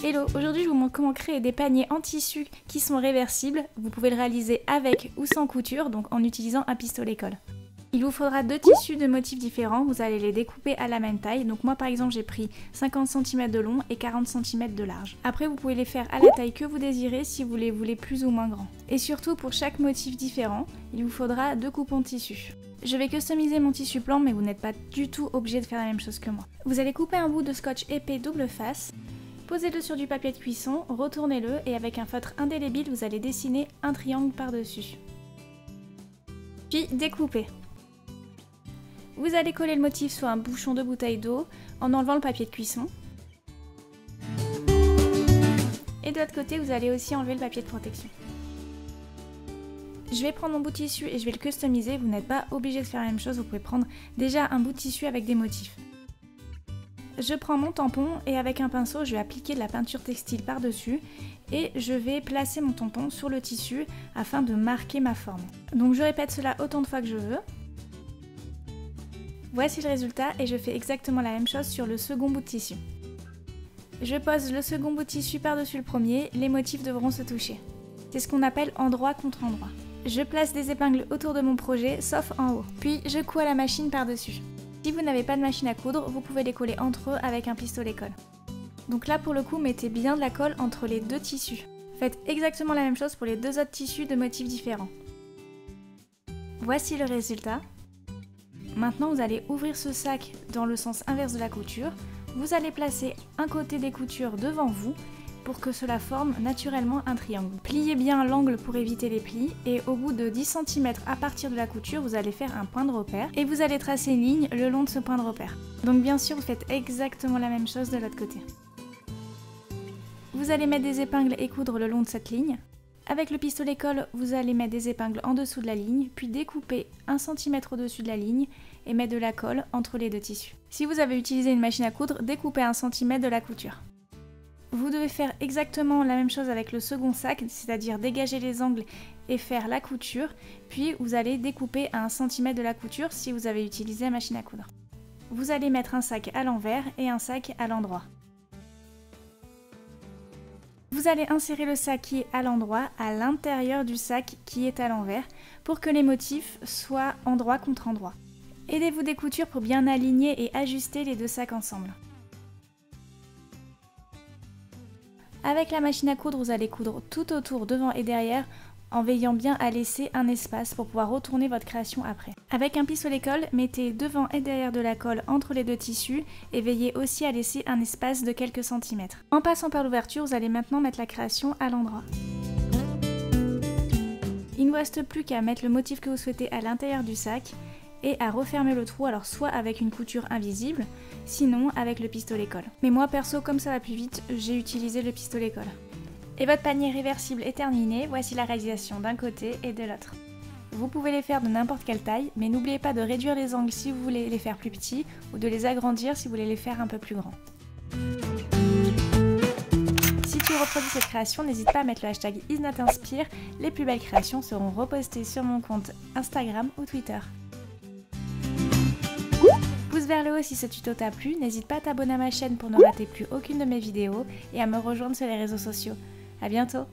Hello, aujourd'hui je vous montre comment créer des paniers en tissu qui sont réversibles. Vous pouvez le réaliser avec ou sans couture, donc en utilisant un pistolet colle. Il vous faudra 2 tissus de motifs différents, vous allez les découper à la même taille. Donc moi par exemple j'ai pris 50 cm de long et 40 cm de large. Après vous pouvez les faire à la taille que vous désirez si vous les voulez plus ou moins grands. Et surtout pour chaque motif différent, il vous faudra 2 coupons de tissu. Je vais customiser mon tissu blanc mais vous n'êtes pas du tout obligé de faire la même chose que moi. Vous allez couper un bout de scotch épais double face. Posez-le sur du papier de cuisson, retournez-le et avec un feutre indélébile, vous allez dessiner un triangle par-dessus. Puis découpez. Vous allez coller le motif sur un bouchon de bouteille d'eau en enlevant le papier de cuisson. Et de l'autre côté, vous allez aussi enlever le papier de protection. Je vais prendre mon bout de tissu et je vais le customiser. Vous n'êtes pas obligé de faire la même chose, vous pouvez prendre déjà un bout de tissu avec des motifs. Je prends mon tampon et avec un pinceau, je vais appliquer de la peinture textile par-dessus et je vais placer mon tampon sur le tissu afin de marquer ma forme. Donc je répète cela autant de fois que je veux. Voici le résultat et je fais exactement la même chose sur le second bout de tissu. Je pose le second bout de tissu par-dessus le premier, les motifs devront se toucher. C'est ce qu'on appelle endroit contre endroit. Je place des épingles autour de mon projet, sauf en haut. Puis je couds à la machine par-dessus. Si vous n'avez pas de machine à coudre, vous pouvez les coller entre eux avec un pistolet colle. Donc là pour le coup, mettez bien de la colle entre les deux tissus. Faites exactement la même chose pour les deux autres tissus de motifs différents. Voici le résultat. Maintenant vous allez ouvrir ce sac dans le sens inverse de la couture. Vous allez placer un côté des coutures devant vous pour que cela forme naturellement un triangle. Pliez bien l'angle pour éviter les plis et au bout de 10 cm à partir de la couture, vous allez faire un point de repère et vous allez tracer une ligne le long de ce point de repère. Donc bien sûr, vous faites exactement la même chose de l'autre côté. Vous allez mettre des épingles et coudre le long de cette ligne. Avec le pistolet colle, vous allez mettre des épingles en dessous de la ligne, puis découper 1 cm au-dessus de la ligne et mettre de la colle entre les deux tissus. Si vous avez utilisé une machine à coudre, découpez 1 cm de la couture. Vous devez faire exactement la même chose avec le second sac, c'est-à-dire dégager les angles et faire la couture, puis vous allez découper à 1 cm de la couture si vous avez utilisé la machine à coudre. Vous allez mettre un sac à l'envers et un sac à l'endroit. Vous allez insérer le sac qui est à l'endroit à l'intérieur du sac qui est à l'envers pour que les motifs soient endroit contre endroit. Aidez-vous des coutures pour bien aligner et ajuster les deux sacs ensemble. Avec la machine à coudre, vous allez coudre tout autour, devant et derrière, en veillant bien à laisser un espace pour pouvoir retourner votre création après. Avec un pistolet colle, mettez devant et derrière de la colle entre les deux tissus et veillez aussi à laisser un espace de quelques centimètres. En passant par l'ouverture, vous allez maintenant mettre la création à l'endroit. Il ne vous reste plus qu'à mettre le motif que vous souhaitez à l'intérieur du sac et à refermer le trou, alors soit avec une couture invisible, sinon avec le pistolet colle. Mais moi perso, comme ça va plus vite, j'ai utilisé le pistolet colle. Et votre panier réversible est terminé, voici la réalisation d'un côté et de l'autre. Vous pouvez les faire de n'importe quelle taille, mais n'oubliez pas de réduire les angles si vous voulez les faire plus petits, ou de les agrandir si vous voulez les faire un peu plus grands. Si tu reproduis cette création, n'hésite pas à mettre le hashtag #IsNatInspire, les plus belles créations seront repostées sur mon compte Instagram ou Twitter. Pouce vers le haut si ce tuto t'a plu, n'hésite pas à t'abonner à ma chaîne pour ne rater plus aucune de mes vidéos et à me rejoindre sur les réseaux sociaux. À bientôt!